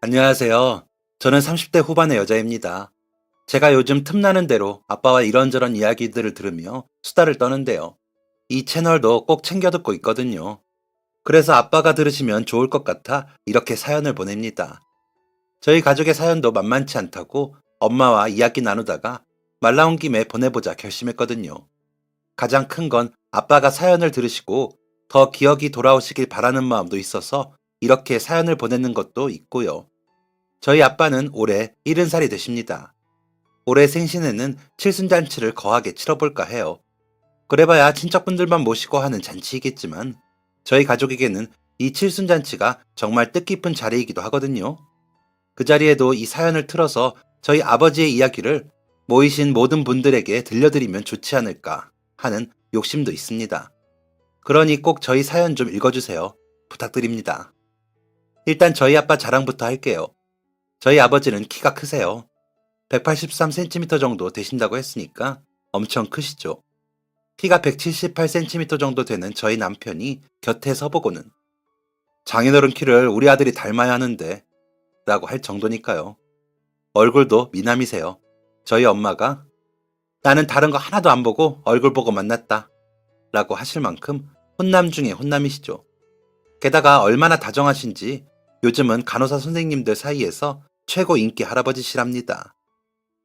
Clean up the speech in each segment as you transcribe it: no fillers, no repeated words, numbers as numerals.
안녕하세요. 저는 30대 후반의 여자입니다. 제가 요즘 틈나는 대로 아빠와 이런저런 이야기들을 들으며 수다를 떠는데요. 이 채널도 꼭 챙겨 듣고 있거든요. 그래서 아빠가 들으시면 좋을 것 같아 이렇게 사연을 보냅니다. 저희 가족의 사연도 만만치 않다고 엄마와 이야기 나누다가 말 나온 김에 보내보자 결심했거든요. 가장 큰 건 아빠가 사연을 들으시고 더 기억이 돌아오시길 바라는 마음도 있어서 이렇게 사연을 보내는 것도 있고요. 저희 아빠는 올해 70살이 되십니다. 올해 생신에는 칠순잔치를 거하게 치러볼까 해요. 그래봐야 친척분들만 모시고 하는 잔치이겠지만 저희 가족에게는 이 칠순잔치가 정말 뜻깊은 자리이기도 하거든요. 그 자리에도 이 사연을 틀어서 저희 아버지의 이야기를 모이신 모든 분들에게 들려드리면 좋지 않을까 하는 욕심도 있습니다. 그러니 꼭 저희 사연 좀 읽어주세요. 부탁드립니다. 일단 저희 아빠 자랑부터 할게요. 저희 아버지는 키가 크세요. 183cm 정도 되신다고 했으니까 엄청 크시죠. 키가 178cm 정도 되는 저희 남편이 곁에 서보고는 장인어른 키를 우리 아들이 닮아야 하는데 라고 할 정도니까요. 얼굴도 미남이세요. 저희 엄마가 나는 다른 거 하나도 안 보고 얼굴 보고 만났다 라고 하실 만큼 혼남 중에 혼남이시죠. 게다가 얼마나 다정하신지 요즘은 간호사 선생님들 사이에서 최고 인기 할아버지시랍니다.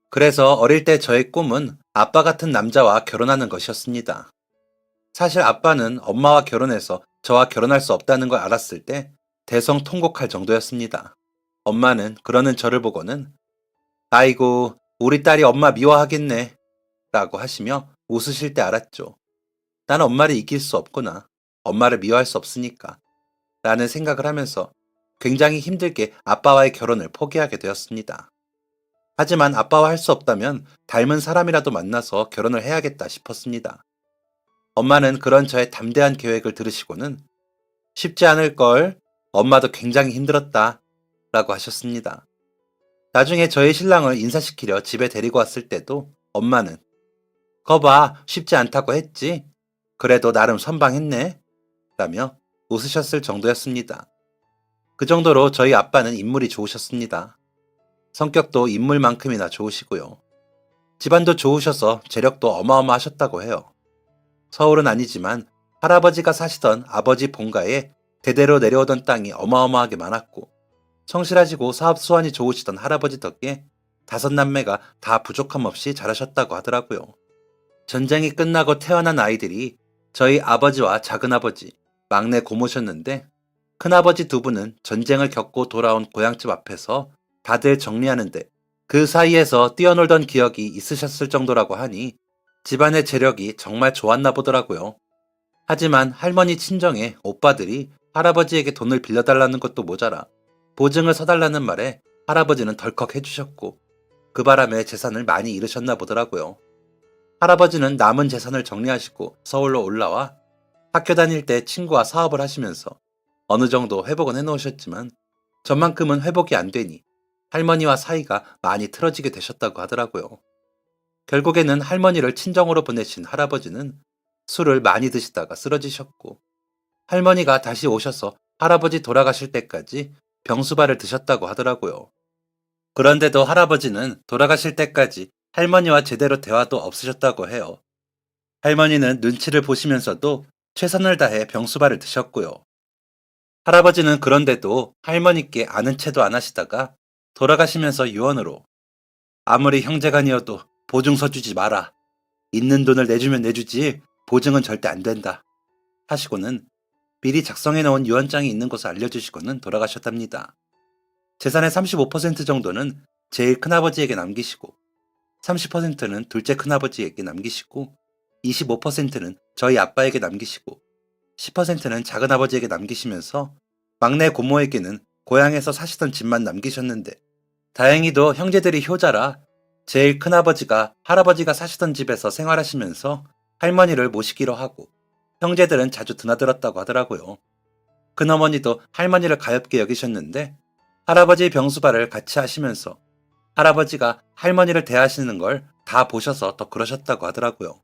그래서 어릴 때 저의 꿈은 아빠 같은 남자와 결혼하는 것이었습니다. 사실 아빠는 엄마와 결혼해서 저와 결혼할 수 없다는 걸 알았을 때 대성통곡할 정도였습니다. 엄마는 그러는 저를 보고는 아이고 우리 딸이 엄마 미워하겠네 라고 하시며 웃으실 때 알았죠. 난 엄마를 이길 수 없구나. 엄마를 미워할 수 없으니까 라는 생각을 하면서 굉장히 힘들게 아빠와의 결혼을 포기하게 되었습니다. 하지만 아빠와 할 수 없다면 닮은 사람이라도 만나서 결혼을 해야겠다 싶었습니다. 엄마는 그런 저의 담대한 계획을 들으시고는 쉽지 않을 걸, 엄마도 굉장히 힘들었다 라고 하셨습니다. 나중에 저희 신랑을 인사시키려 집에 데리고 왔을 때도 엄마는 거봐 쉽지 않다고 했지? 그래도 나름 선방했네 라며 웃으셨을 정도였습니다. 그 정도로 저희 아빠는 인물이 좋으셨습니다. 성격도 인물만큼이나 좋으시고요. 집안도 좋으셔서 재력도 어마어마하셨다고 해요. 서울은 아니지만 할아버지가 사시던 아버지 본가에 대대로 내려오던 땅이 어마어마하게 많았고 성실하시고 사업 수완이 좋으시던 할아버지 덕에 5남매가 다 부족함 없이 자라셨다고 하더라고요. 전쟁이 끝나고 태어난 아이들이 저희 아버지와 작은아버지, 막내 고모셨는데 큰아버지 2분은 전쟁을 겪고 돌아온 고향집 앞에서 다들 정리하는데 그 사이에서 뛰어놀던 기억이 있으셨을 정도라고 하니 집안의 재력이 정말 좋았나 보더라고요. 하지만 할머니 친정에 오빠들이 할아버지에게 돈을 빌려달라는 것도 모자라 보증을 서달라는 말에 할아버지는 덜컥 해주셨고 그 바람에 재산을 많이 잃으셨나 보더라고요. 할아버지는 남은 재산을 정리하시고 서울로 올라와 학교 다닐 때 친구와 사업을 하시면서 어느 정도 회복은 해놓으셨지만 전만큼은 회복이 안 되니 할머니와 사이가 많이 틀어지게 되셨다고 하더라고요. 결국에는 할머니를 친정으로 보내신 할아버지는 술을 많이 드시다가 쓰러지셨고 할머니가 다시 오셔서 할아버지 돌아가실 때까지 병수발을 드셨다고 하더라고요. 그런데도 할아버지는 돌아가실 때까지 할머니와 제대로 대화도 없으셨다고 해요. 할머니는 눈치를 보시면서도 최선을 다해 병수발을 드셨고요. 할아버지는 그런데도 할머니께 아는 체도 안 하시다가 돌아가시면서 유언으로 아무리 형제간이어도 보증서 주지 마라. 있는 돈을 내주면 내주지 보증은 절대 안 된다. 하시고는 미리 작성해 놓은 유언장이 있는 것을 알려주시고는 돌아가셨답니다. 재산의 35% 정도는 제일 큰아버지에게 남기시고 30%는 둘째 큰아버지에게 남기시고 25%는 저희 아빠에게 남기시고 10%는 작은아버지에게 남기시면서 막내 고모에게는 고향에서 사시던 집만 남기셨는데 다행히도 형제들이 효자라 제일 큰아버지가 할아버지가 사시던 집에서 생활하시면서 할머니를 모시기로 하고 형제들은 자주 드나들었다고 하더라고요. 큰어머니도 할머니를 가엾게 여기셨는데 할아버지 병수발을 같이 하시면서 할아버지가 할머니를 대하시는 걸 다 보셔서 더 그러셨다고 하더라고요.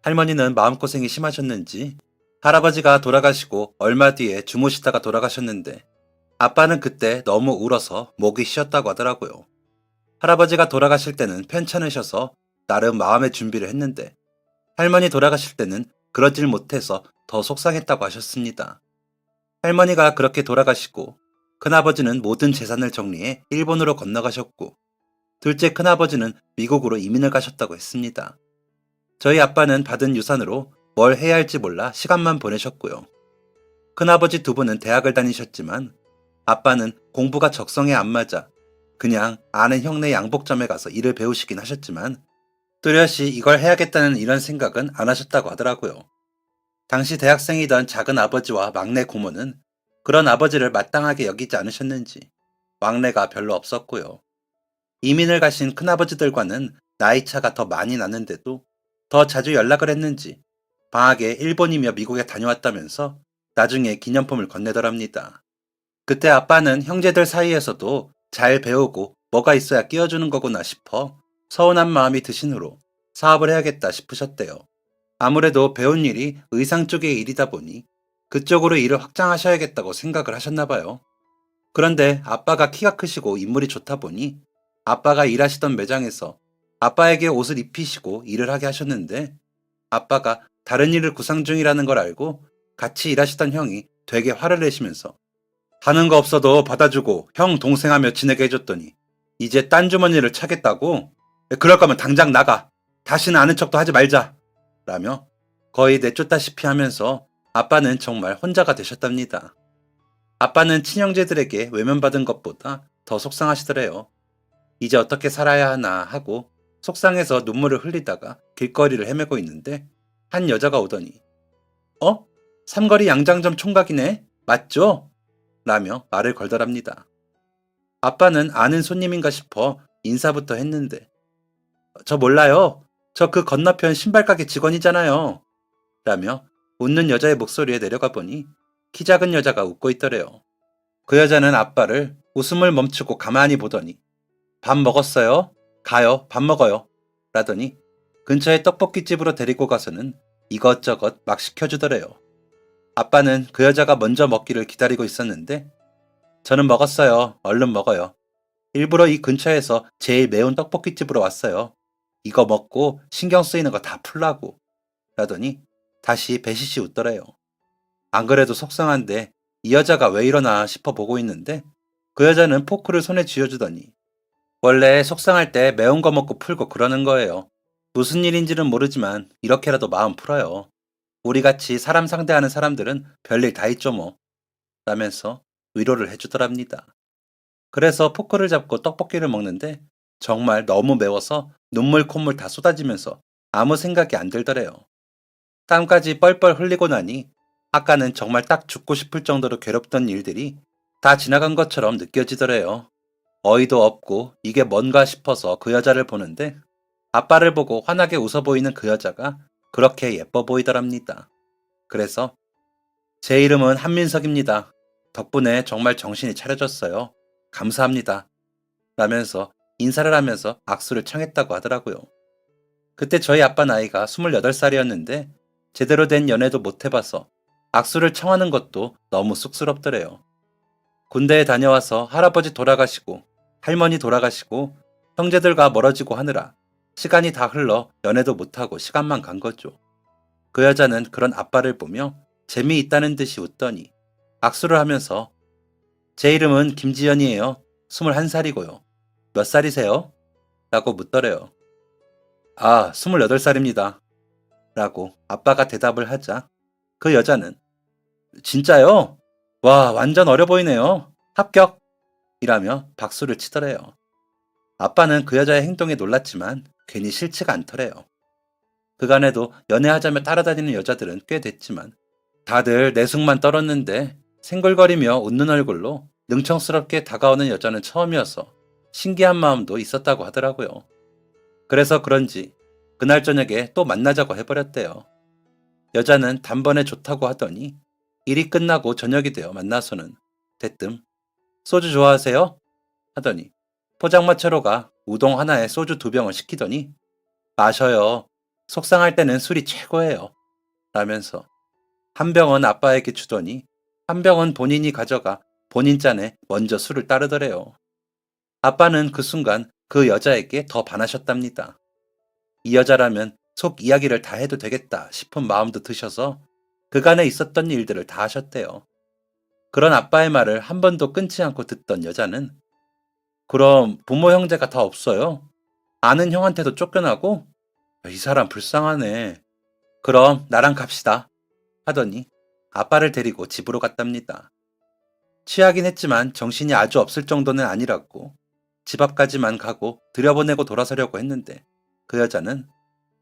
할머니는 마음고생이 심하셨는지 할아버지가 돌아가시고 얼마 뒤에 주무시다가 돌아가셨는데 아빠는 그때 너무 울어서 목이 쉬었다고 하더라고요. 할아버지가 돌아가실 때는 편찮으셔서 나름 마음의 준비를 했는데 할머니 돌아가실 때는 그러질 못해서 더 속상했다고 하셨습니다. 할머니가 그렇게 돌아가시고 큰아버지는 모든 재산을 정리해 일본으로 건너가셨고 둘째 큰아버지는 미국으로 이민을 가셨다고 했습니다. 저희 아빠는 받은 유산으로 뭘 해야 할지 몰라 시간만 보내셨고요. 큰아버지 두 분은 대학을 다니셨지만 아빠는 공부가 적성에 안 맞아 그냥 아는 형네 양복점에 가서 일을 배우시긴 하셨지만 뚜렷이 이걸 해야겠다는 이런 생각은 안 하셨다고 하더라고요. 당시 대학생이던 작은 아버지와 막내 고모는 그런 아버지를 마땅하게 여기지 않으셨는지 왕래가 별로 없었고요. 이민을 가신 큰아버지들과는 나이 차가 더 많이 나는데도 더 자주 연락을 했는지 방학에 일본이며 미국에 다녀왔다면서 나중에 기념품을 건네더랍니다. 그때 아빠는 형제들 사이에서도 잘 배우고 뭐가 있어야 끼워주는 거구나 싶어 서운한 마음이 드신 후로 사업을 해야겠다 싶으셨대요. 아무래도 배운 일이 의상 쪽의 일이다 보니 그쪽으로 일을 확장하셔야겠다고 생각을 하셨나 봐요. 그런데 아빠가 키가 크시고 인물이 좋다 보니 아빠가 일하시던 매장에서 아빠에게 옷을 입히시고 일을 하게 하셨는데 아빠가 다른 일을 구상 중이라는 걸 알고 같이 일하시던 형이 되게 화를 내시면서 하는 거 없어도 받아주고 형 동생하며 지내게 해줬더니 이제 딴 주머니를 차겠다고? 그럴 거면 당장 나가. 다시는 아는 척도 하지 말자. 라며 거의 내쫓다시피 하면서 아빠는 정말 혼자가 되셨답니다. 아빠는 친형제들에게 외면받은 것보다 더 속상하시더래요. 이제 어떻게 살아야 하나 하고 속상해서 눈물을 흘리다가 길거리를 헤매고 있는데 한 여자가 오더니 어? 삼거리 양장점 총각이네? 맞죠? 라며 말을 걸더랍니다. 아빠는 아는 손님인가 싶어 인사부터 했는데 저 몰라요. 저 그 건너편 신발가게 직원이잖아요. 라며 웃는 여자의 목소리에 내려가 보니 키 작은 여자가 웃고 있더래요. 그 여자는 아빠를 웃음을 멈추고 가만히 보더니 밥 먹었어요? 가요. 밥 먹어요. 라더니 근처의 떡볶이집으로 데리고 가서는 이것저것 막 시켜주더래요. 아빠는 그 여자가 먼저 먹기를 기다리고 있었는데 저는 먹었어요. 얼른 먹어요. 일부러 이 근처에서 제일 매운 떡볶이집으로 왔어요. 이거 먹고 신경 쓰이는 거 다 풀라고. 라더니 다시 배시시 웃더래요. 안 그래도 속상한데 이 여자가 왜 이러나 싶어 보고 있는데 그 여자는 포크를 손에 쥐어주더니 원래 속상할 때 매운 거 먹고 풀고 그러는 거예요. 무슨 일인지는 모르지만 이렇게라도 마음 풀어요. 우리같이 사람 상대하는 사람들은 별일 다 있죠 뭐. 라면서 위로를 해주더랍니다. 그래서 포크를 잡고 떡볶이를 먹는데 정말 너무 매워서 눈물 콧물 다 쏟아지면서 아무 생각이 안 들더래요. 땀까지 뻘뻘 흘리고 나니 아까는 정말 딱 죽고 싶을 정도로 괴롭던 일들이 다 지나간 것처럼 느껴지더래요. 어이도 없고 이게 뭔가 싶어서 그 여자를 보는데 아빠를 보고 환하게 웃어 보이는 그 여자가 그렇게 예뻐 보이더랍니다. 그래서 제 이름은 한민석입니다. 덕분에 정말 정신이 차려졌어요. 감사합니다. 라면서 인사를 하면서 악수를 청했다고 하더라고요. 그때 저희 아빠 나이가 28살이었는데 제대로 된 연애도 못 해봐서 악수를 청하는 것도 너무 쑥스럽더래요. 군대에 다녀와서 할아버지 돌아가시고 할머니 돌아가시고 형제들과 멀어지고 하느라 시간이 다 흘러 연애도 못하고 시간만 간 거죠. 그 여자는 그런 아빠를 보며 재미있다는 듯이 웃더니 악수를 하면서 제 이름은 김지연이에요. 21살이고요. 몇 살이세요? 라고 묻더래요. 아, 28살입니다. 라고 아빠가 대답을 하자 그 여자는 진짜요? 와, 완전 어려 보이네요. 합격! 이라며 박수를 치더래요. 아빠는 그 여자의 행동에 놀랐지만 괜히 싫지가 않더래요. 그간에도 연애하자며 따라다니는 여자들은 꽤 됐지만 다들 내숭만 떨었는데 생글거리며 웃는 얼굴로 능청스럽게 다가오는 여자는 처음이어서 신기한 마음도 있었다고 하더라고요. 그래서 그런지 그날 저녁에 또 만나자고 해버렸대요. 여자는 단번에 좋다고 하더니 일이 끝나고 저녁이 되어 만나서는 대뜸 소주 좋아하세요? 하더니 포장마차로 가 우동 하나에 소주 2병을 시키더니 마셔요. 속상할 때는 술이 최고예요. 라면서 한 병은 아빠에게 주더니 한 병은 본인이 가져가 본인 짠에 먼저 술을 따르더래요. 아빠는 그 순간 그 여자에게 더 반하셨답니다. 이 여자라면 속 이야기를 다 해도 되겠다 싶은 마음도 드셔서 그간에 있었던 일들을 다 하셨대요. 그런 아빠의 말을 한 번도 끊지 않고 듣던 여자는 그럼 부모 형제가 다 없어요? 아는 형한테도 쫓겨나고? 이 사람 불쌍하네. 그럼 나랑 갑시다. 하더니 아빠를 데리고 집으로 갔답니다. 취하긴 했지만 정신이 아주 없을 정도는 아니라고 집 앞까지만 가고 들여보내고 돌아서려고 했는데 그 여자는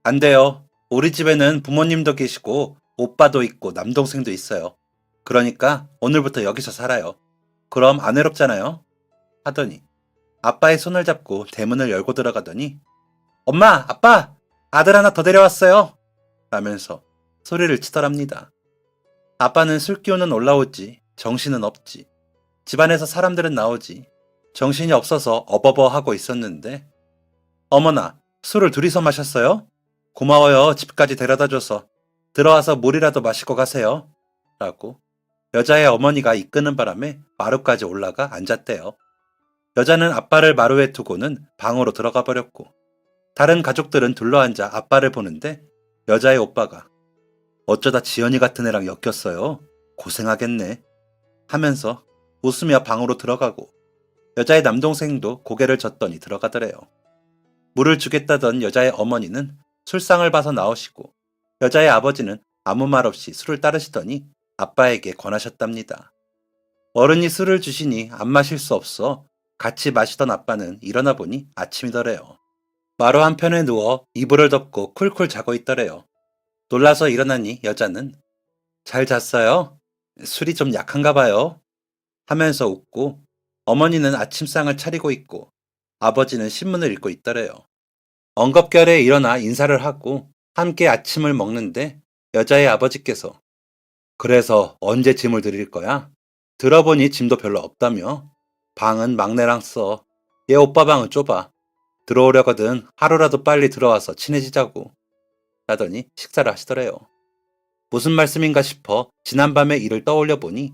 안 돼요. 우리 집에는 부모님도 계시고 오빠도 있고 남동생도 있어요. 그러니까 오늘부터 여기서 살아요. 그럼 안 외롭잖아요. 하더니 아빠의 손을 잡고 대문을 열고 들어가더니 엄마, 아빠, 아들 하나 더 데려왔어요. 라면서 소리를 치더랍니다. 아빠는 술 기운은 올라오지 정신은 없지. 집안에서 사람들은 나오지 정신이 없어서 어버버하고 있었는데 어머나 술을 둘이서 마셨어요? 고마워요. 집까지 데려다줘서. 들어와서 물이라도 마시고 가세요. 라고 여자의 어머니가 이끄는 바람에 마루까지 올라가 앉았대요. 여자는 아빠를 마루에 두고는 방으로 들어가 버렸고 다른 가족들은 둘러앉아 아빠를 보는데 여자의 오빠가 어쩌다 지연이 같은 애랑 엮였어요. 고생하겠네. 하면서 웃으며 방으로 들어가고 여자의 남동생도 고개를 젓더니 들어가더래요. 물을 주겠다던 여자의 어머니는 술상을 봐서 나오시고 여자의 아버지는 아무 말 없이 술을 따르시더니 아빠에게 권하셨답니다. 어른이 술을 주시니 안 마실 수 없어 같이 마시던 아빠는 일어나 보니 아침이더래요. 마루 한편에 누워 이불을 덮고 쿨쿨 자고 있더래요. 놀라서 일어나니 여자는 잘 잤어요? 술이 좀 약한가 봐요. 하면서 웃고 어머니는 아침상을 차리고 있고 아버지는 신문을 읽고 있더래요. 엉겁결에 일어나 인사를 하고 함께 아침을 먹는데 여자의 아버지께서 그래서 언제 짐을 드릴 거야? 들어보니 짐도 별로 없다며? 방은 막내랑 써. 얘 오빠 방은 좁아. 들어오려거든 하루라도 빨리 들어와서 친해지자고. 라더니 식사를 하시더래요. 무슨 말씀인가 싶어 지난밤의 일을 떠올려 보니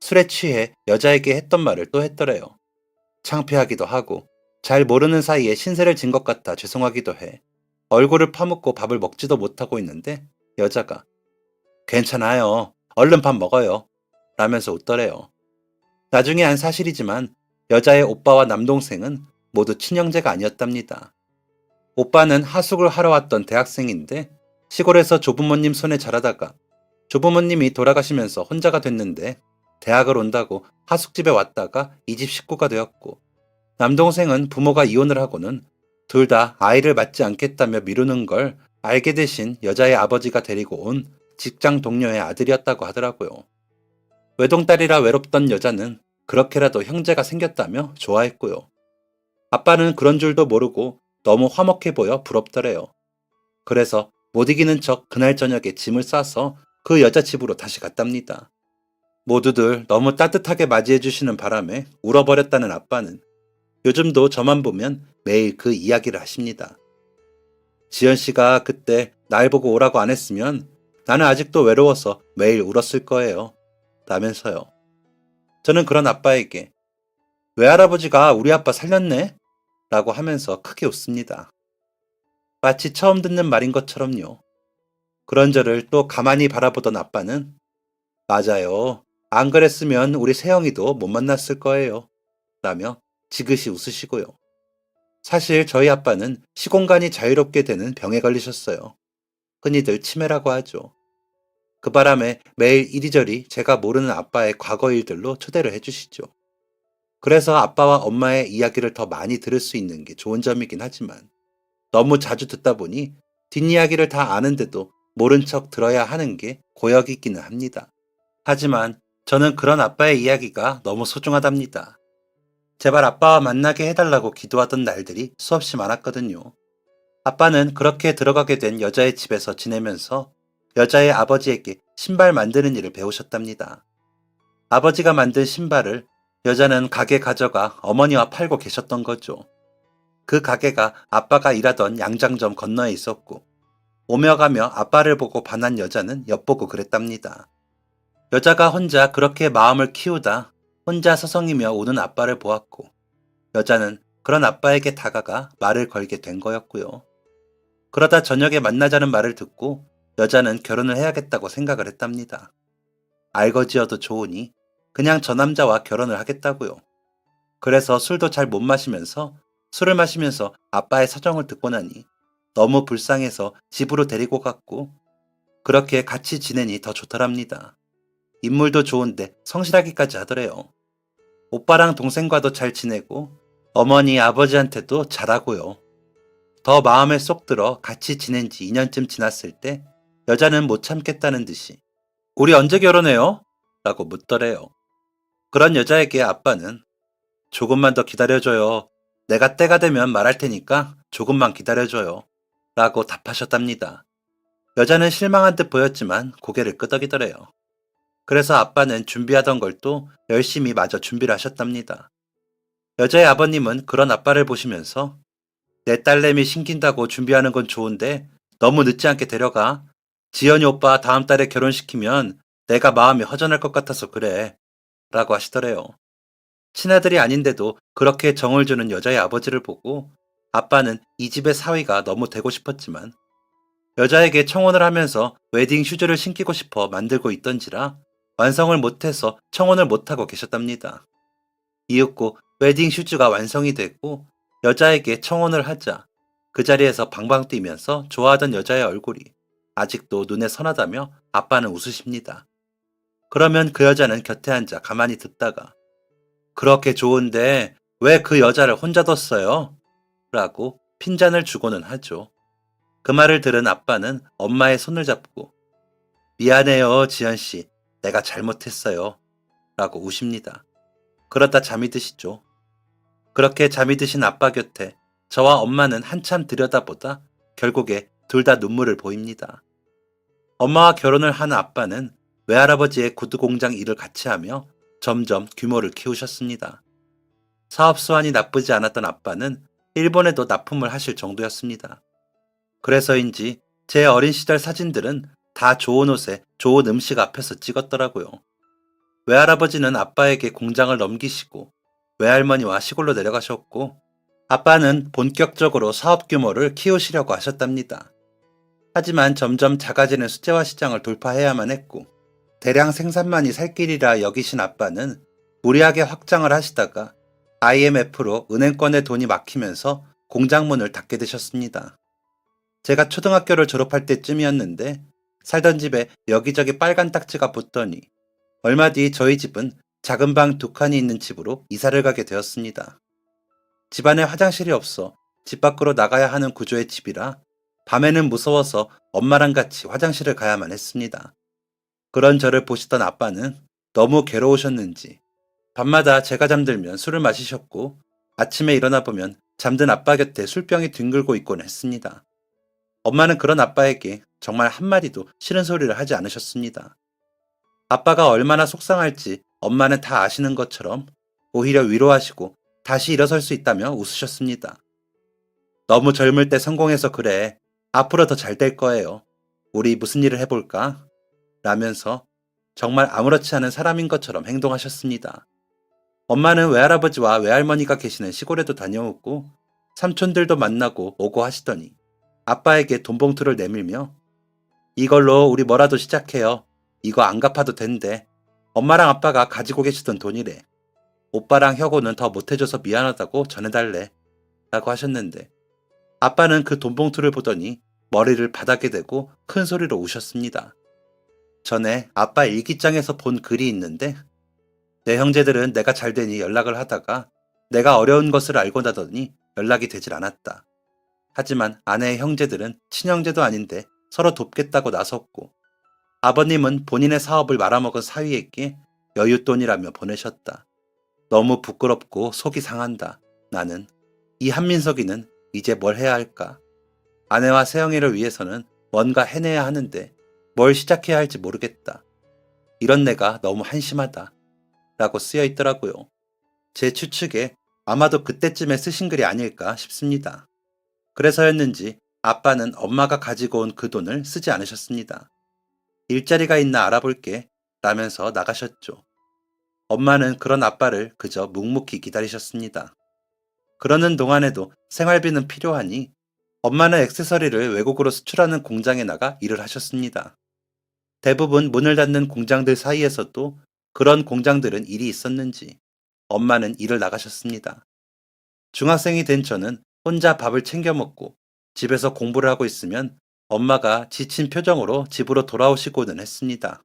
술에 취해 여자에게 했던 말을 또 했더래요. 창피하기도 하고 잘 모르는 사이에 신세를 진 것 같아 죄송하기도 해. 얼굴을 파묻고 밥을 먹지도 못하고 있는데 여자가 괜찮아요. 얼른 밥 먹어요. 라면서 웃더래요. 나중에 안 사실이지만 여자의 오빠와 남동생은 모두 친형제가 아니었답니다. 오빠는 하숙을 하러 왔던 대학생인데 시골에서 조부모님 손에 자라다가 조부모님이 돌아가시면서 혼자가 됐는데 대학을 온다고 하숙집에 왔다가 이 집 식구가 되었고 남동생은 부모가 이혼을 하고는 둘 다 아이를 낳지 않겠다며 미루는 걸 알게 되신 여자의 아버지가 데리고 온 직장 동료의 아들이었다고 하더라고요. 외동딸이라 외롭던 여자는 그렇게라도 형제가 생겼다며 좋아했고요. 아빠는 그런 줄도 모르고 너무 화목해 보여 부럽더래요. 그래서 못 이기는 척 그날 저녁에 짐을 싸서 그 여자 집으로 다시 갔답니다. 모두들 너무 따뜻하게 맞이해 주시는 바람에 울어버렸다는 아빠는 요즘도 저만 보면 매일 그 이야기를 하십니다. 지연 씨가 그때 날 보고 오라고 안 했으면 나는 아직도 외로워서 매일 울었을 거예요. 라면서요. 저는 그런 아빠에게 외할아버지가 우리 아빠 살렸네? 라고 하면서 크게 웃습니다. 마치 처음 듣는 말인 것처럼요. 그런 저를 또 가만히 바라보던 아빠는 맞아요. 안 그랬으면 우리 세영이도 못 만났을 거예요. 라며 지그시 웃으시고요. 사실 저희 아빠는 시공간이 자유롭게 되는 병에 걸리셨어요. 흔히들 치매라고 하죠. 그 바람에 매일 이리저리 제가 모르는 아빠의 과거 일들로 초대를 해주시죠. 그래서 아빠와 엄마의 이야기를 더 많이 들을 수 있는 게 좋은 점이긴 하지만 너무 자주 듣다 보니 뒷이야기를 다 아는데도 모른 척 들어야 하는 게 고역이기는 합니다. 하지만 저는 그런 아빠의 이야기가 너무 소중하답니다. 제발 아빠와 만나게 해달라고 기도하던 날들이 수없이 많았거든요. 아빠는 그렇게 들어가게 된 여자의 집에서 지내면서 여자의 아버지에게 신발 만드는 일을 배우셨답니다. 아버지가 만든 신발을 여자는 가게 가져가 어머니와 팔고 계셨던 거죠. 그 가게가 아빠가 일하던 양장점 건너에 있었고 오며 가며 아빠를 보고 반한 여자는 엿보고 그랬답니다. 여자가 혼자 그렇게 마음을 키우다 혼자 서성이며 우는 아빠를 보았고, 여자는 그런 아빠에게 다가가 말을 걸게 된 거였고요. 그러다 저녁에 만나자는 말을 듣고 여자는 결혼을 해야겠다고 생각을 했답니다. 알거지여도 좋으니 그냥 저 남자와 결혼을 하겠다고요. 그래서 술도 잘 못 마시면서 술을 마시면서 아빠의 사정을 듣고 나니 너무 불쌍해서 집으로 데리고 갔고, 그렇게 같이 지내니 더 좋더랍니다. 인물도 좋은데 성실하기까지 하더래요. 오빠랑 동생과도 잘 지내고 어머니 아버지한테도 잘하고요. 더 마음에 쏙 들어 같이 지낸 지 2년쯤 지났을 때 여자는 못 참겠다는 듯이 "우리 언제 결혼해요?" 라고 묻더래요. 그런 여자에게 아빠는 "조금만 더 기다려줘요. 내가 때가 되면 말할 테니까 조금만 기다려줘요." 라고 답하셨답니다. 여자는 실망한 듯 보였지만 고개를 끄덕이더래요. 그래서 아빠는 준비하던 걸 또 열심히 마저 준비를 하셨답니다. 여자의 아버님은 그런 아빠를 보시면서 "내 딸내미 신긴다고 준비하는 건 좋은데 너무 늦지 않게 데려가. 지연이 오빠 다음 달에 결혼시키면 내가 마음이 허전할 것 같아서 그래." 라고 하시더래요. 친아들이 아닌데도 그렇게 정을 주는 여자의 아버지를 보고 아빠는 이 집의 사위가 너무 되고 싶었지만, 여자에게 청혼을 하면서 웨딩 슈즈를 신기고 싶어 만들고 있던지라 완성을 못해서 청혼을 못하고 계셨답니다. 이윽고 웨딩 슈즈가 완성이 됐고 여자에게 청혼을 하자 그 자리에서 방방 뛰면서 좋아하던 여자의 얼굴이 아직도 눈에 선하다며 아빠는 웃으십니다. 그러면 그 여자는 곁에 앉아 가만히 듣다가 "그렇게 좋은데 왜 그 여자를 혼자 뒀어요?" 라고 핀잔을 주고는 하죠. 그 말을 들은 아빠는 엄마의 손을 잡고 "미안해요, 지연씨. 내가 잘못했어요." 라고 우십니다. 그러다 잠이 드시죠. 그렇게 잠이 드신 아빠 곁에 저와 엄마는 한참 들여다보다 결국에 둘 다 눈물을 보입니다. 엄마와 결혼을 한 아빠는 외할아버지의 구두 공장 일을 같이 하며 점점 규모를 키우셨습니다. 사업 수완이 나쁘지 않았던 아빠는 일본에도 납품을 하실 정도였습니다. 그래서인지 제 어린 시절 사진들은 다 좋은 옷에 좋은 음식 앞에서 찍었더라고요. 외할아버지는 아빠에게 공장을 넘기시고 외할머니와 시골로 내려가셨고, 아빠는 본격적으로 사업 규모를 키우시려고 하셨답니다. 하지만 점점 작아지는 수제화 시장을 돌파해야만 했고, 대량 생산만이 살 길이라 여기신 아빠는 무리하게 확장을 하시다가 IMF로 은행권의 돈이 막히면서 공장 문을 닫게 되셨습니다. 제가 초등학교를 졸업할 때쯤이었는데 살던 집에 여기저기 빨간 딱지가 붙더니 얼마 뒤 저희 집은 작은 방 2칸이 있는 집으로 이사를 가게 되었습니다. 집안에 화장실이 없어 집 밖으로 나가야 하는 구조의 집이라 밤에는 무서워서 엄마랑 같이 화장실을 가야만 했습니다. 그런 저를 보시던 아빠는 너무 괴로우셨는지 밤마다 제가 잠들면 술을 마시셨고, 아침에 일어나 보면 잠든 아빠 곁에 술병이 뒹굴고 있곤 했습니다. 엄마는 그런 아빠에게 정말 한마디도 싫은 소리를 하지 않으셨습니다. 아빠가 얼마나 속상할지 엄마는 다 아시는 것처럼 오히려 위로하시고 다시 일어설 수 있다며 웃으셨습니다. "너무 젊을 때 성공해서 그래. 앞으로 더 잘 될 거예요. 우리 무슨 일을 해볼까?" 라면서 정말 아무렇지 않은 사람인 것처럼 행동하셨습니다. 엄마는 외할아버지와 외할머니가 계시는 시골에도 다녀오고 삼촌들도 만나고 오고 하시더니 아빠에게 돈 봉투를 내밀며 "이걸로 우리 뭐라도 시작해요. 이거 안 갚아도 된대. 엄마랑 아빠가 가지고 계시던 돈이래. 오빠랑 혁오는 더 못해줘서 미안하다고 전해달래." 라고 하셨는데, 아빠는 그 돈 봉투를 보더니 머리를 바닥에 대고 큰 소리로 우셨습니다. 전에 아빠 일기장에서 본 글이 있는데, 내 형제들은 내가 잘 되니 연락을 하다가 내가 어려운 것을 알고 나더니 연락이 되질 않았다. 하지만 아내의 형제들은 친형제도 아닌데 서로 돕겠다고 나섰고, 아버님은 본인의 사업을 말아먹은 사위에게 여윳돈이라며 보내셨다. 너무 부끄럽고 속이 상한다. 나는 이 한민석이는 이제 뭘 해야 할까? 아내와 새영이를 위해서는 뭔가 해내야 하는데 뭘 시작해야 할지 모르겠다. 이런 내가 너무 한심하다. 라고 쓰여 있더라고요. 제 추측에 아마도 그때쯤에 쓰신 글이 아닐까 싶습니다. 그래서였는지 아빠는 엄마가 가지고 온 그 돈을 쓰지 않으셨습니다. "일자리가 있나 알아볼게." 라면서 나가셨죠. 엄마는 그런 아빠를 그저 묵묵히 기다리셨습니다. 그러는 동안에도 생활비는 필요하니 엄마는 액세서리를 외국으로 수출하는 공장에 나가 일을 하셨습니다. 대부분 문을 닫는 공장들 사이에서도 그런 공장들은 일이 있었는지 엄마는 일을 나가셨습니다. 중학생이 된 저는 혼자 밥을 챙겨 먹고 집에서 공부를 하고 있으면 엄마가 지친 표정으로 집으로 돌아오시고는 했습니다.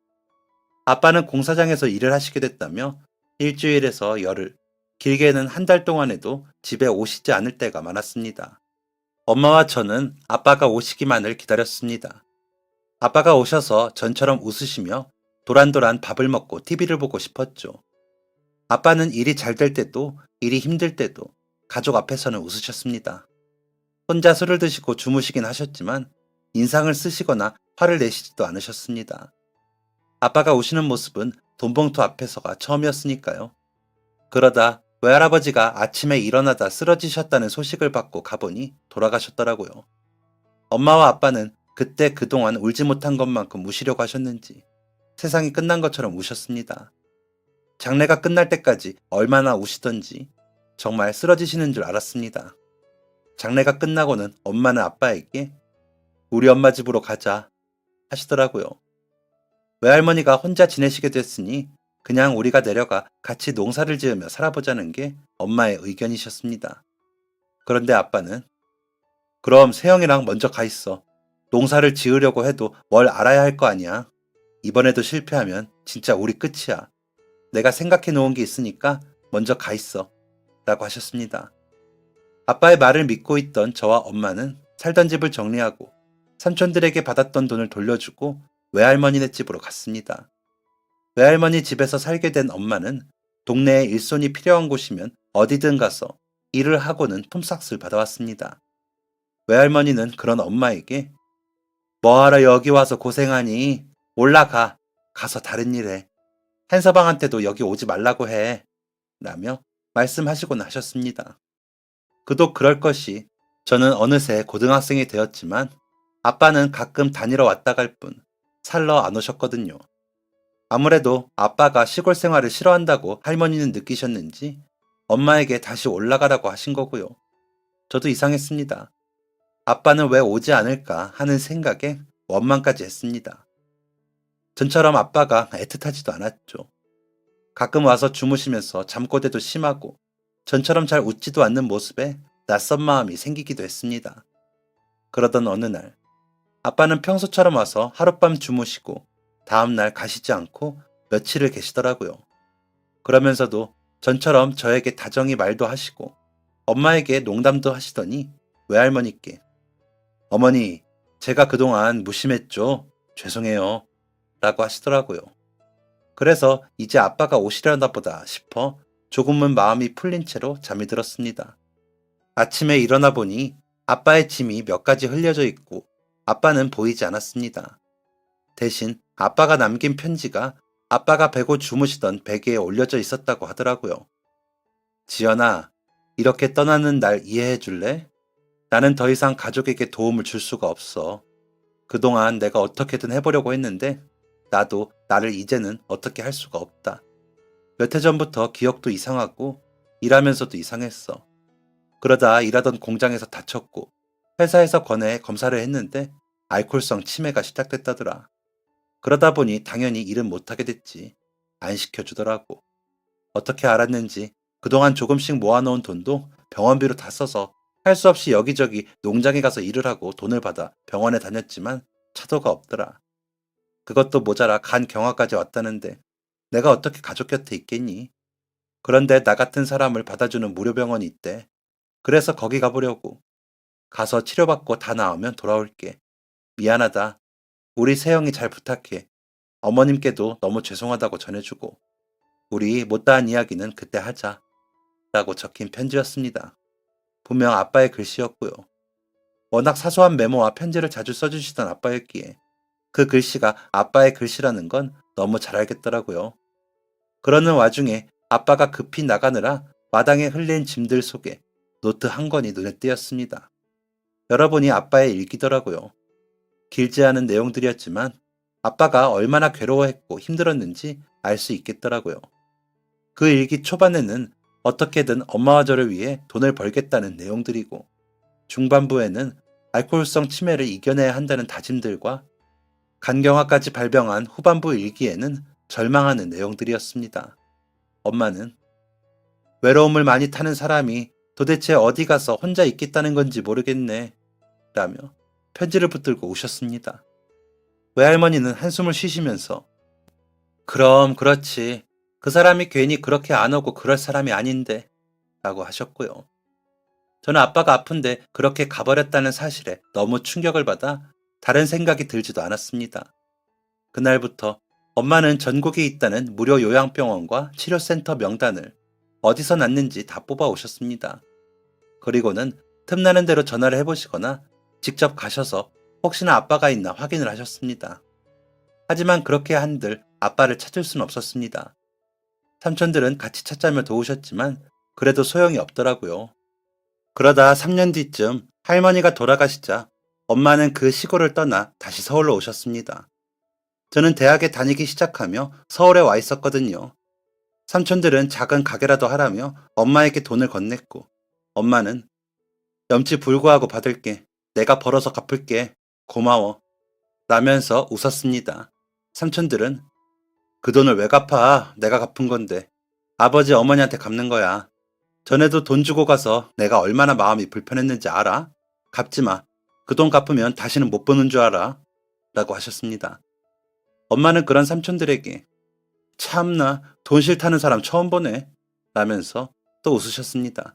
아빠는 공사장에서 일을 하시게 됐다며 일주일에서 열흘, 길게는 한 달 동안에도 집에 오시지 않을 때가 많았습니다. 엄마와 저는 아빠가 오시기만을 기다렸습니다. 아빠가 오셔서 전처럼 웃으시며 도란도란 밥을 먹고 TV를 보고 싶었죠. 아빠는 일이 잘 될 때도 일이 힘들 때도 가족 앞에서는 웃으셨습니다. 혼자 술을 드시고 주무시긴 하셨지만 인상을 쓰시거나 화를 내시지도 않으셨습니다. 아빠가 우시는 모습은 돈봉투 앞에서가 처음이었으니까요. 그러다 외할아버지가 아침에 일어나다 쓰러지셨다는 소식을 받고 가보니 돌아가셨더라고요. 엄마와 아빠는 그때 그동안 울지 못한 것만큼 우시려고 하셨는지 세상이 끝난 것처럼 우셨습니다. 장례가 끝날 때까지 얼마나 우시던지 정말 쓰러지시는 줄 알았습니다. 장례가 끝나고는 엄마는 아빠에게 우리 엄마 집으로 가자 하시더라고요. 외할머니가 혼자 지내시게 됐으니 그냥 우리가 내려가 같이 농사를 지으며 살아보자는 게 엄마의 의견이셨습니다. 그런데 아빠는 그럼 세영이랑 먼저 가 있어. 농사를 지으려고 해도 뭘 알아야 할 거 아니야. 이번에도 실패하면 진짜 우리 끝이야. 내가 생각해 놓은 게 있으니까 먼저 가 있어. 라고 하셨습니다. 아빠의 말을 믿고 있던 저와 엄마는 살던 집을 정리하고 삼촌들에게 받았던 돈을 돌려주고 외할머니네 집으로 갔습니다. 외할머니 집에서 살게 된 엄마는 동네에 일손이 필요한 곳이면 어디든 가서 일을 하고는 품삯을 받아왔습니다. 외할머니는 그런 엄마에게 뭐하러 여기 와서 고생하니? 올라가. 가서 다른 일 해. 한서방한테도 여기 오지 말라고 해. 라며 말씀하시곤 하셨습니다. 그도 그럴 것이 저는 어느새 고등학생이 되었지만 아빠는 가끔 다니러 왔다 갈 뿐 살러 안 오셨거든요. 아무래도 아빠가 시골 생활을 싫어한다고 할머니는 느끼셨는지 엄마에게 다시 올라가라고 하신 거고요. 저도 이상했습니다. 아빠는 왜 오지 않을까 하는 생각에 원망까지 했습니다. 전처럼 아빠가 애틋하지도 않았죠. 가끔 와서 주무시면서 잠꼬대도 심하고 전처럼 잘 웃지도 않는 모습에 낯선 마음이 생기기도 했습니다. 그러던 어느 날 아빠는 평소처럼 와서 하룻밤 주무시고 다음날 가시지 않고 며칠을 계시더라고요. 그러면서도 전처럼 저에게 다정히 말도 하시고 엄마에게 농담도 하시더니 외할머니께 어머니, 제가 그동안 무심했죠? 죄송해요. 라고 하시더라고요. 그래서 이제 아빠가 오시려나 보다 싶어 조금은 마음이 풀린 채로 잠이 들었습니다. 아침에 일어나 보니 아빠의 짐이 몇 가지 흘려져 있고 아빠는 보이지 않았습니다. 대신 아빠가 남긴 편지가 아빠가 베고 주무시던 베개에 올려져 있었다고 하더라고요. 지연아, 이렇게 떠나는 날 이해해 줄래? 나는 더 이상 가족에게 도움을 줄 수가 없어. 그동안 내가 어떻게든 해보려고 했는데 나도 나를 이제는 어떻게 할 수가 없다. 몇 해 전부터 기억도 이상하고 일하면서도 이상했어. 그러다 일하던 공장에서 다쳤고 회사에서 권해 검사를 했는데 알코올성 치매가 시작됐다더라. 그러다 보니 당연히 일은 못하게 됐지. 안 시켜주더라고. 어떻게 알았는지 그동안 조금씩 모아놓은 돈도 병원비로 다 써서 할 수 없이 여기저기 농장에 가서 일을 하고 돈을 받아 병원에 다녔지만 차도가 없더라. 그것도 모자라 간 경화까지 왔다는데 내가 어떻게 가족 곁에 있겠니? 그런데 나 같은 사람을 받아주는 무료병원이 있대. 그래서 거기 가보려고. 가서 치료받고 다 나으면 돌아올게. 미안하다. 우리 세영이 잘 부탁해. 어머님께도 너무 죄송하다고 전해주고. 우리 못다한 이야기는 그때 하자. 라고 적힌 편지였습니다. 분명 아빠의 글씨였고요. 워낙 사소한 메모와 편지를 자주 써주시던 아빠였기에 그 글씨가 아빠의 글씨라는 건 너무 잘 알겠더라고요. 그러는 와중에 아빠가 급히 나가느라 마당에 흘린 짐들 속에 노트 한 권이 눈에 띄었습니다. 열어보니 아빠의 일기더라고요. 길지 않은 내용들이었지만 아빠가 얼마나 괴로워했고 힘들었는지 알 수 있겠더라고요. 그 일기 초반에는 어떻게든 엄마와 저를 위해 돈을 벌겠다는 내용들이고, 중반부에는 알코올성 치매를 이겨내야 한다는 다짐들과 간경화까지 발병한 후반부 일기에는 절망하는 내용들이었습니다. 엄마는 외로움을 많이 타는 사람이 도대체 어디 가서 혼자 있겠다는 건지 모르겠네 라며 편지를 붙들고 우셨습니다. 외할머니는 한숨을 쉬시면서 그럼 그렇지. 그 사람이 괜히 그렇게 안 오고 그럴 사람이 아닌데 라고 하셨고요. 저는 아빠가 아픈데 그렇게 가버렸다는 사실에 너무 충격을 받아 다른 생각이 들지도 않았습니다. 그날부터 엄마는 전국에 있다는 무료 요양병원과 치료센터 명단을 어디서 났는지 다 뽑아 오셨습니다. 그리고는 틈나는 대로 전화를 해보시거나 직접 가셔서 혹시나 아빠가 있나 확인을 하셨습니다. 하지만 그렇게 한들 아빠를 찾을 수는 없었습니다. 삼촌들은 같이 찾자며 도우셨지만 그래도 소용이 없더라고요. 그러다 3년 뒤쯤 할머니가 돌아가시자 엄마는 그 시골을 떠나 다시 서울로 오셨습니다. 저는 대학에 다니기 시작하며 서울에 와 있었거든요. 삼촌들은 작은 가게라도 하라며 엄마에게 돈을 건넸고, 엄마는 염치 불구하고 받을게. 내가 벌어서 갚을게. 고마워. 라면서 웃었습니다. 삼촌들은 그 돈을 왜 갚아? 내가 갚은 건데. 아버지 어머니한테 갚는 거야. 전에도 돈 주고 가서 내가 얼마나 마음이 불편했는지 알아? 갚지 마. 그 돈 갚으면 다시는 못 보는 줄 알아. 라고 하셨습니다. 엄마는 그런 삼촌들에게 참나 돈 싫다는 사람 처음 보네. 라면서 또 웃으셨습니다.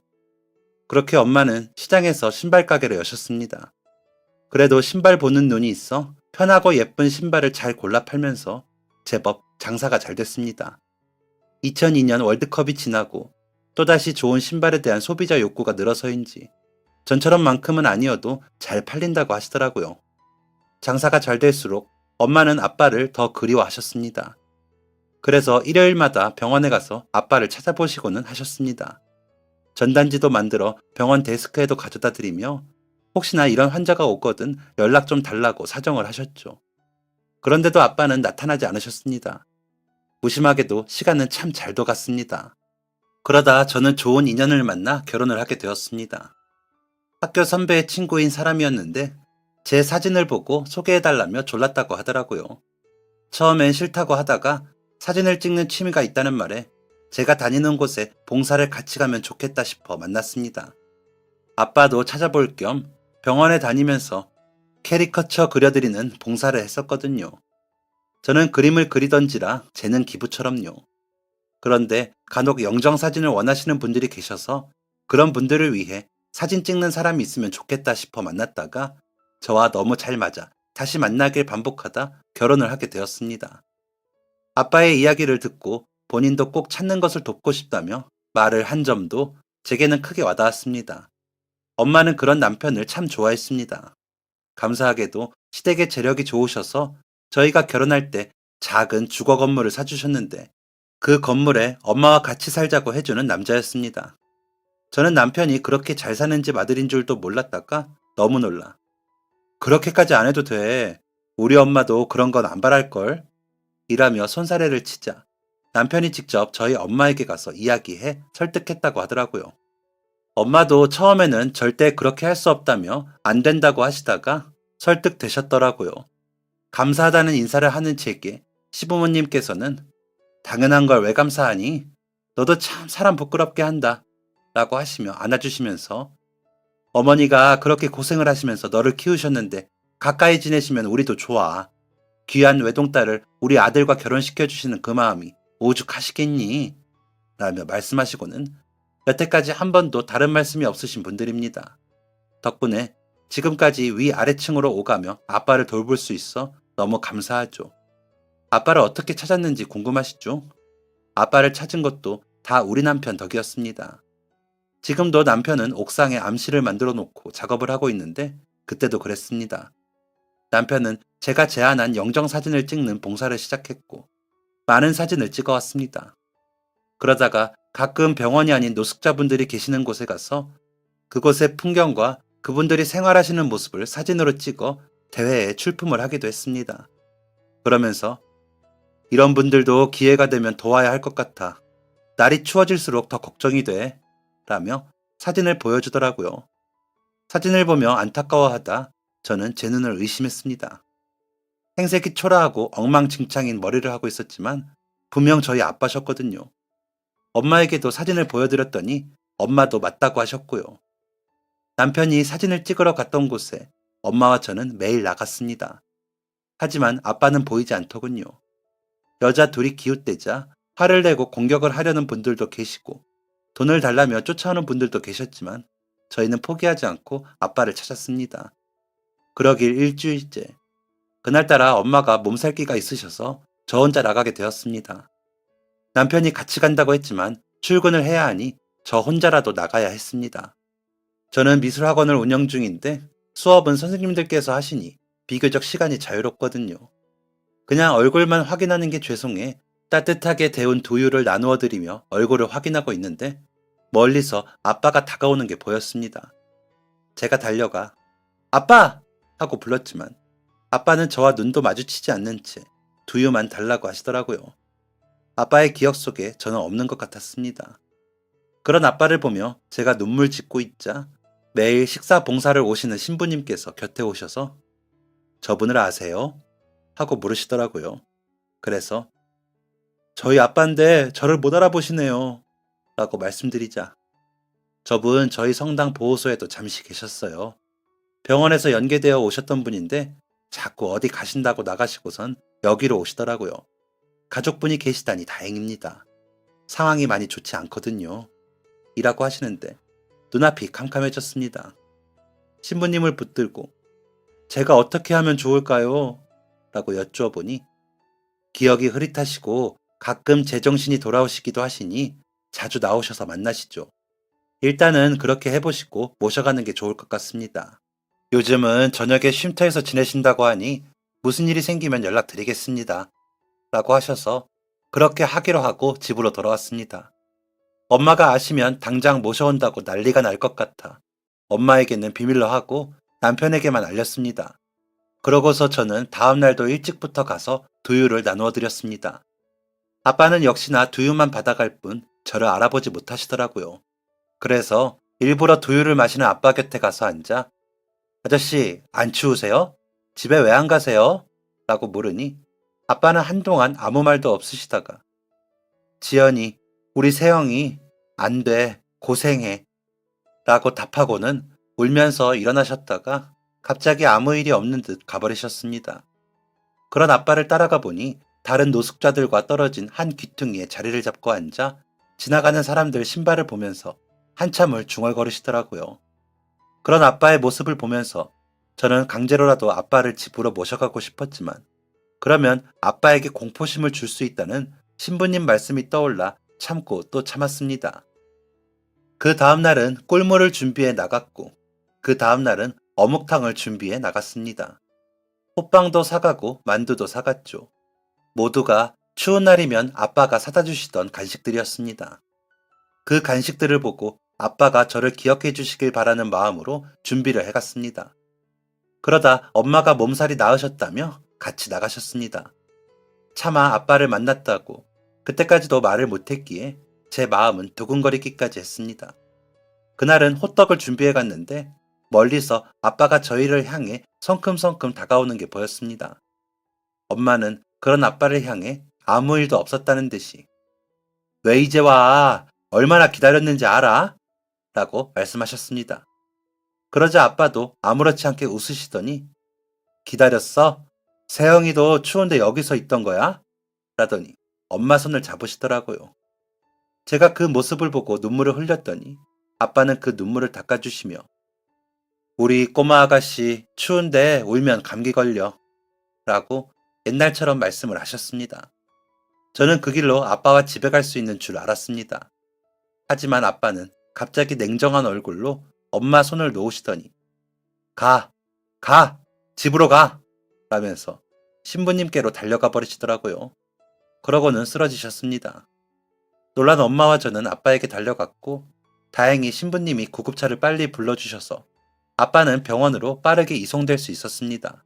그렇게 엄마는 시장에서 신발 가게를 여셨습니다. 그래도 신발 보는 눈이 있어 편하고 예쁜 신발을 잘 골라 팔면서 제법 장사가 잘 됐습니다. 2002년 월드컵이 지나고 또다시 좋은 신발에 대한 소비자 욕구가 늘어서인지 전처럼만큼은 아니어도 잘 팔린다고 하시더라고요. 장사가 잘 될수록 엄마는 아빠를 더 그리워하셨습니다. 그래서 일요일마다 병원에 가서 아빠를 찾아보시고는 하셨습니다. 전단지도 만들어 병원 데스크에도 가져다 드리며 혹시나 이런 환자가 오거든 연락 좀 달라고 사정을 하셨죠. 그런데도 아빠는 나타나지 않으셨습니다. 무심하게도 시간은 참 잘도 갔습니다. 그러다 저는 좋은 인연을 만나 결혼을 하게 되었습니다. 학교 선배의 친구인 사람이었는데 제 사진을 보고 소개해달라며 졸랐다고 하더라고요. 처음엔 싫다고 하다가 사진을 찍는 취미가 있다는 말에 제가 다니는 곳에 봉사를 같이 가면 좋겠다 싶어 만났습니다. 아빠도 찾아볼 겸 병원에 다니면서 캐리커처 그려드리는 봉사를 했었거든요. 저는 그림을 그리던지라 쟤는 기부처럼요. 그런데 간혹 영정사진을 원하시는 분들이 계셔서 그런 분들을 위해 사진 찍는 사람이 있으면 좋겠다 싶어 만났다가 저와 너무 잘 맞아 다시 만나길 반복하다 결혼을 하게 되었습니다. 아빠의 이야기를 듣고 본인도 꼭 찾는 것을 돕고 싶다며 말을 한 점도 제게는 크게 와닿았습니다. 엄마는 그런 남편을 참 좋아했습니다. 감사하게도 시댁의 재력이 좋으셔서 저희가 결혼할 때 작은 주거 건물을 사주셨는데 그 건물에 엄마와 같이 살자고 해주는 남자였습니다. 저는 남편이 그렇게 잘 사는 집 아들인 줄도 몰랐다가 너무 놀라. 그렇게까지 안 해도 돼. 우리 엄마도 그런 건 안 바랄걸. 이라며 손사래를 치자 남편이 직접 저희 엄마에게 가서 이야기해 설득했다고 하더라고요. 엄마도 처음에는 절대 그렇게 할 수 없다며 안 된다고 하시다가 설득되셨더라고요. 감사하다는 인사를 하는 제게 시부모님께서는 당연한 걸 왜 감사하니? 너도 참 사람 부끄럽게 한다. 라고 하시며 안아주시면서 어머니가 그렇게 고생을 하시면서 너를 키우셨는데 가까이 지내시면 우리도 좋아. 귀한 외동딸을 우리 아들과 결혼시켜주시는 그 마음이 오죽하시겠니? 라며 말씀하시고는 여태까지 한 번도 다른 말씀이 없으신 분들입니다. 덕분에 지금까지 위아래층으로 오가며 아빠를 돌볼 수 있어 너무 감사하죠. 아빠를 어떻게 찾았는지 궁금하시죠? 아빠를 찾은 것도 다 우리 남편 덕이었습니다. 지금도 남편은 옥상에 암실을 만들어 놓고 작업을 하고 있는데 그때도 그랬습니다. 남편은 제가 제안한 영정사진을 찍는 봉사를 시작했고 많은 사진을 찍어왔습니다. 그러다가 가끔 병원이 아닌 노숙자분들이 계시는 곳에 가서 그곳의 풍경과 그분들이 생활하시는 모습을 사진으로 찍어 대회에 출품을 하기도 했습니다. 그러면서 이런 분들도 기회가 되면 도와야 할 것 같아. 날이 추워질수록 더 걱정이 돼. 라며 사진을 보여주더라고요. 사진을 보며 안타까워하다 저는 제 눈을 의심했습니다. 행색이 초라하고 엉망진창인 머리를 하고 있었지만 분명 저희 아빠셨거든요. 엄마에게도 사진을 보여드렸더니 엄마도 맞다고 하셨고요. 남편이 사진을 찍으러 갔던 곳에 엄마와 저는 매일 나갔습니다. 하지만 아빠는 보이지 않더군요. 여자 둘이 기웃대자 화를 내고 공격을 하려는 분들도 계시고 돈을 달라며 쫓아오는 분들도 계셨지만 저희는 포기하지 않고 아빠를 찾았습니다. 그러길 일주일째. 그날따라 엄마가 몸살기가 있으셔서 저 혼자 나가게 되었습니다. 남편이 같이 간다고 했지만 출근을 해야 하니 저 혼자라도 나가야 했습니다. 저는 미술학원을 운영 중인데 수업은 선생님들께서 하시니 비교적 시간이 자유롭거든요. 그냥 얼굴만 확인하는 게 죄송해 따뜻하게 데운 두유를 나누어 드리며 얼굴을 확인하고 있는데 멀리서 아빠가 다가오는 게 보였습니다. 제가 달려가 아빠! 하고 불렀지만 아빠는 저와 눈도 마주치지 않는 채 두유만 달라고 하시더라고요. 아빠의 기억 속에 저는 없는 것 같았습니다. 그런 아빠를 보며 제가 눈물 짓고 있자 매일 식사 봉사를 오시는 신부님께서 곁에 오셔서 저분을 아세요? 하고 물으시더라고요. 그래서 저희 아빠인데 저를 못 알아보시네요. 라고 말씀드리자 저분 저희 성당 보호소에도 잠시 계셨어요. 병원에서 연계되어 오셨던 분인데 자꾸 어디 가신다고 나가시고선 여기로 오시더라고요. 가족분이 계시다니 다행입니다. 상황이 많이 좋지 않거든요. 이라고 하시는데 눈앞이 캄캄해졌습니다. 신부님을 붙들고 제가 어떻게 하면 좋을까요? 라고 여쭈어 보니 기억이 흐릿하시고 가끔 제정신이 돌아오시기도 하시니 자주 나오셔서 만나시죠. 일단은 그렇게 해보시고 모셔가는 게 좋을 것 같습니다. 요즘은 저녁에 쉼터에서 지내신다고 하니 무슨 일이 생기면 연락드리겠습니다. 라고 하셔서 그렇게 하기로 하고 집으로 돌아왔습니다. 엄마가 아시면 당장 모셔온다고 난리가 날 것 같아 엄마에게는 비밀로 하고 남편에게만 알렸습니다. 그러고서 저는 다음 날도 일찍부터 가서 두유를 나누어 드렸습니다. 아빠는 역시나 두유만 받아갈 뿐 저를 알아보지 못하시더라고요. 그래서 일부러 두유를 마시는 아빠 곁에 가서 앉아 아저씨, 안 추우세요? 집에 왜 안 가세요? 라고 물으니 아빠는 한동안 아무 말도 없으시다가 지연이, 우리 세영이 안 돼, 고생해 라고 답하고는 울면서 일어나셨다가 갑자기 아무 일이 없는 듯 가버리셨습니다. 그런 아빠를 따라가 보니 다른 노숙자들과 떨어진 한 귀퉁이에 자리를 잡고 앉아 지나가는 사람들 신발을 보면서 한참을 중얼거리시더라고요. 그런 아빠의 모습을 보면서 저는 강제로라도 아빠를 집으로 모셔가고 싶었지만 그러면 아빠에게 공포심을 줄 수 있다는 신부님 말씀이 떠올라 참고 또 참았습니다. 그 다음날은 꿀물을 준비해 나갔고 그 다음날은 어묵탕을 준비해 나갔습니다. 호빵도 사가고 만두도 사갔죠. 모두가 추운 날이면 아빠가 사다 주시던 간식들이었습니다. 그 간식들을 보고 아빠가 저를 기억해 주시길 바라는 마음으로 준비를 해갔습니다. 그러다 엄마가 몸살이 나으셨다며 같이 나가셨습니다. 차마 아빠를 만났다고 그때까지도 말을 못했기에 제 마음은 두근거리기까지 했습니다. 그날은 호떡을 준비해 갔는데 멀리서 아빠가 저희를 향해 성큼성큼 다가오는 게 보였습니다. 엄마는 그런 아빠를 향해 아무 일도 없었다는 듯이 왜 이제 와? 얼마나 기다렸는지 알아? 라고 말씀하셨습니다. 그러자 아빠도 아무렇지 않게 웃으시더니 기다렸어? 세영이도 추운데 여기서 있던 거야? 라더니 엄마 손을 잡으시더라고요. 제가 그 모습을 보고 눈물을 흘렸더니 아빠는 그 눈물을 닦아주시며 우리 꼬마 아가씨 추운데 울면 감기 걸려 라고 옛날처럼 말씀을 하셨습니다. 저는 그 길로 아빠와 집에 갈 수 있는 줄 알았습니다. 하지만 아빠는 갑자기 냉정한 얼굴로 엄마 손을 놓으시더니 가! 집으로 가! 라면서 신부님께로 달려가 버리시더라고요. 그러고는 쓰러지셨습니다. 놀란 엄마와 저는 아빠에게 달려갔고 다행히 신부님이 구급차를 빨리 불러주셔서 아빠는 병원으로 빠르게 이송될 수 있었습니다.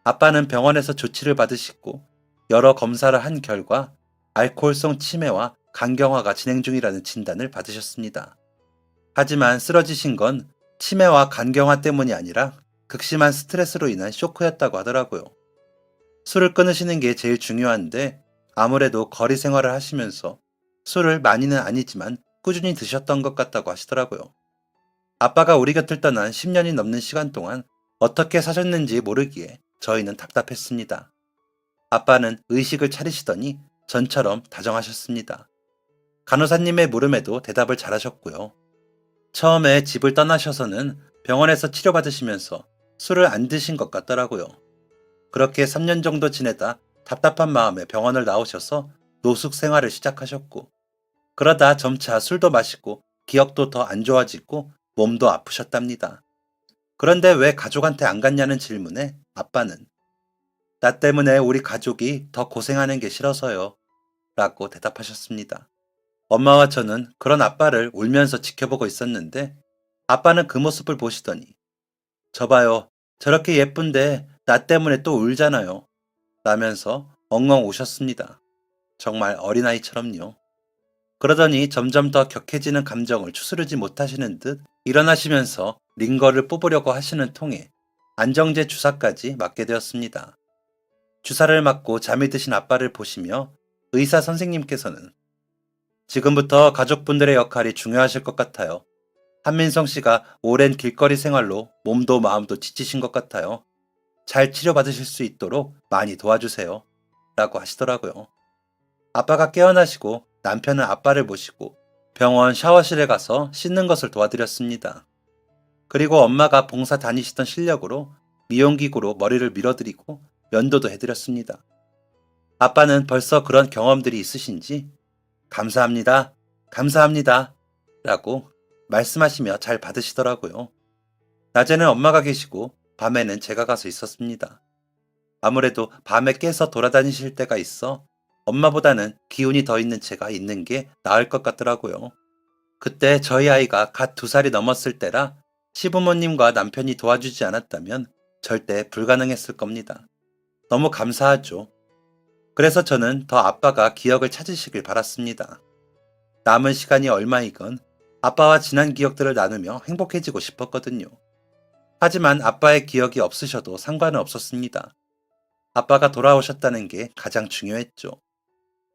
아빠는 병원에서 조치를 받으시고 여러 검사를 한 결과 알코올성 치매와 간경화가 진행 중이라는 진단을 받으셨습니다. 하지만 쓰러지신 건 치매와 간경화 때문이 아니라 극심한 스트레스로 인한 쇼크였다고 하더라고요. 술을 끊으시는 게 제일 중요한데 아무래도 거리 생활을 하시면서 술을 많이는 아니지만 꾸준히 드셨던 것 같다고 하시더라고요. 아빠가 우리 곁을 떠난 10년이 넘는 시간 동안 어떻게 사셨는지 모르기에 저희는 답답했습니다. 아빠는 의식을 차리시더니 전처럼 다정하셨습니다. 간호사님의 물음에도 대답을 잘하셨고요. 처음에 집을 떠나셔서는 병원에서 치료받으시면서 술을 안 드신 것 같더라고요. 그렇게 3년 정도 지내다 답답한 마음에 병원을 나오셔서 노숙 생활을 시작하셨고, 그러다 점차 술도 마시고 기억도 더 안 좋아지고 몸도 아프셨답니다. 그런데 왜 가족한테 안 갔냐는 질문에 아빠는 나 때문에 우리 가족이 더 고생하는 게 싫어서요. 라고 대답하셨습니다. 엄마와 저는 그런 아빠를 울면서 지켜보고 있었는데 아빠는 그 모습을 보시더니 저봐요. 저렇게 예쁜데 나 때문에 또 울잖아요. 라면서 엉엉 우셨습니다. 정말 어린아이처럼요. 그러더니 점점 더 격해지는 감정을 추스르지 못하시는 듯 일어나시면서 링거를 뽑으려고 하시는 통에 안정제 주사까지 맞게 되었습니다. 주사를 맞고 잠이 드신 아빠를 보시며 의사 선생님께서는 지금부터 가족분들의 역할이 중요하실 것 같아요. 한민성 씨가 오랜 길거리 생활로 몸도 마음도 지치신 것 같아요. 잘 치료받으실 수 있도록 많이 도와주세요. 라고 하시더라고요. 아빠가 깨어나시고 남편은 아빠를 모시고 병원 샤워실에 가서 씻는 것을 도와드렸습니다. 그리고 엄마가 봉사 다니시던 실력으로 미용기구로 머리를 밀어드리고 면도도 해드렸습니다. 아빠는 벌써 그런 경험들이 있으신지 감사합니다. 감사합니다. 라고 말씀하시며 잘 받으시더라고요. 낮에는 엄마가 계시고 밤에는 제가 가서 있었습니다. 아무래도 밤에 깨서 돌아다니실 때가 있어 엄마보다는 기운이 더 있는 제가 있는 게 나을 것 같더라고요. 그때 저희 아이가 갓 2살이 넘었을 때라 시부모님과 남편이 도와주지 않았다면 절대 불가능했을 겁니다. 너무 감사하죠. 그래서 저는 더 아빠가 기억을 찾으시길 바랐습니다. 남은 시간이 얼마이건 아빠와 지난 기억들을 나누며 행복해지고 싶었거든요. 하지만 아빠의 기억이 없으셔도 상관은 없었습니다. 아빠가 돌아오셨다는 게 가장 중요했죠.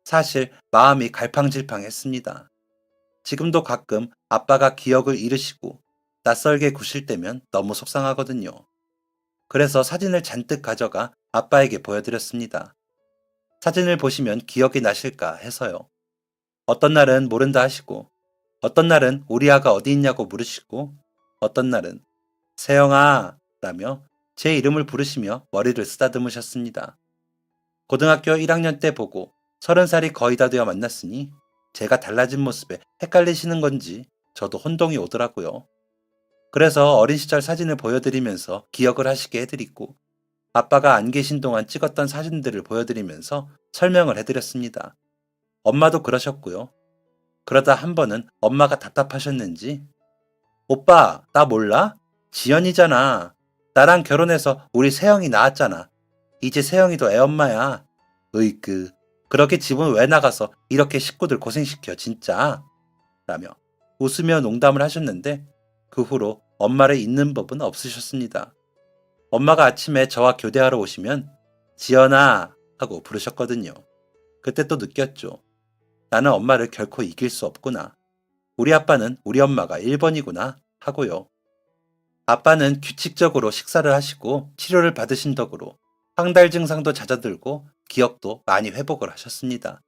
사실 마음이 갈팡질팡했습니다. 지금도 가끔 아빠가 기억을 잃으시고 낯설게 구실 때면 너무 속상하거든요. 그래서 사진을 잔뜩 가져가 아빠에게 보여드렸습니다. 사진을 보시면 기억이 나실까 해서요. 어떤 날은 모른다 하시고, 어떤 날은 우리 아가 어디 있냐고 물으시고, 어떤 날은 세영아 라며 제 이름을 부르시며 머리를 쓰다듬으셨습니다. 고등학교 1학년 때 보고 30살이 거의 다 되어 만났으니 제가 달라진 모습에 헷갈리시는 건지 저도 혼동이 오더라고요. 그래서 어린 시절 사진을 보여드리면서 기억을 하시게 해드리고 아빠가 안 계신 동안 찍었던 사진들을 보여드리면서 설명을 해드렸습니다. 엄마도 그러셨고요. 그러다 한 번은 엄마가 답답하셨는지 오빠, 나 몰라? 지연이잖아. 나랑 결혼해서 우리 세영이 낳았잖아. 이제 세영이도 애엄마야. 으이그, 그렇게 집은 왜 나가서 이렇게 식구들 고생시켜, 진짜. 라며 웃으며 농담을 하셨는데 그 후로 엄마를 잊는 법은 없으셨습니다. 엄마가 아침에 저와 교대하러 오시면 지연아 하고 부르셨거든요. 그때 또 느꼈죠. 나는 엄마를 결코 이길 수 없구나. 우리 아빠는 우리 엄마가 1번이구나 하고요. 아빠는 규칙적으로 식사를 하시고 치료를 받으신 덕으로 황달 증상도 잦아들고 기억도 많이 회복을 하셨습니다.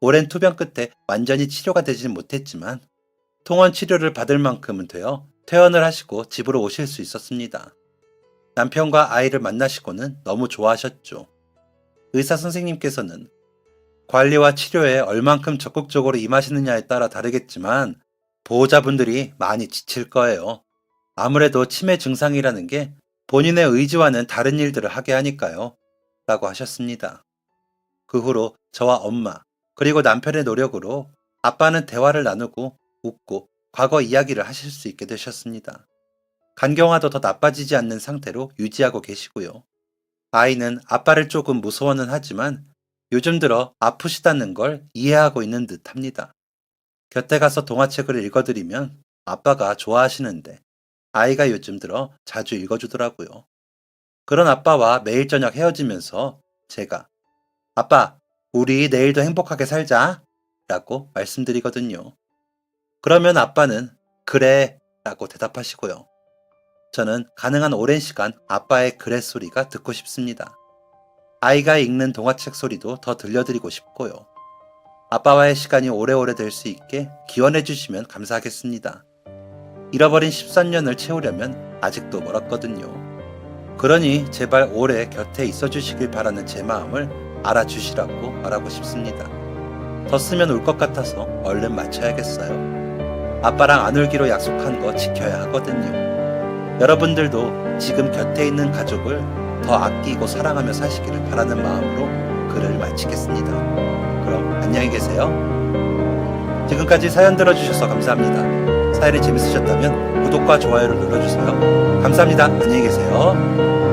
오랜 투병 끝에 완전히 치료가 되지는 못했지만 통원 치료를 받을 만큼은 되어 퇴원을 하시고 집으로 오실 수 있었습니다. 남편과 아이를 만나시고는 너무 좋아하셨죠. 의사 선생님께서는 관리와 치료에 얼만큼 적극적으로 임하시느냐에 따라 다르겠지만 보호자분들이 많이 지칠 거예요. 아무래도 치매 증상이라는 게 본인의 의지와는 다른 일들을 하게 하니까요. 라고 하셨습니다. 그 후로 저와 엄마, 그리고 남편의 노력으로 아빠는 대화를 나누고 웃고 과거 이야기를 하실 수 있게 되셨습니다. 간경화도 더 나빠지지 않는 상태로 유지하고 계시고요. 아이는 아빠를 조금 무서워는 하지만 요즘 들어 아프시다는 걸 이해하고 있는 듯 합니다. 곁에 가서 동화책을 읽어드리면 아빠가 좋아하시는데 아이가 요즘 들어 자주 읽어주더라고요. 그런 아빠와 매일 저녁 헤어지면서 제가 아빠, 우리 내일도 행복하게 살자 라고 말씀드리거든요. 그러면 아빠는 그래 라고 대답하시고요. 저는 가능한 오랜 시간 아빠의 그래 소리가 듣고 싶습니다. 아이가 읽는 동화책 소리도 더 들려드리고 싶고요. 아빠와의 시간이 오래오래 될 수 있게 기원해 주시면 감사하겠습니다. 잃어버린 13년을 채우려면 아직도 멀었거든요. 그러니 제발 오래 곁에 있어 주시길 바라는 제 마음을 알아주시라고 말하고 싶습니다. 더 쓰면 울 것 같아서 얼른 마쳐야겠어요. 아빠랑 안 울기로 약속한 거 지켜야 하거든요. 여러분들도 지금 곁에 있는 가족을 더 아끼고 사랑하며 사시기를 바라는 마음으로 글을 마치겠습니다. 그럼 안녕히 계세요. 지금까지 사연 들어주셔서 감사합니다. 사연이 재밌으셨다면 구독과 좋아요를 눌러주세요. 감사합니다. 안녕히 계세요.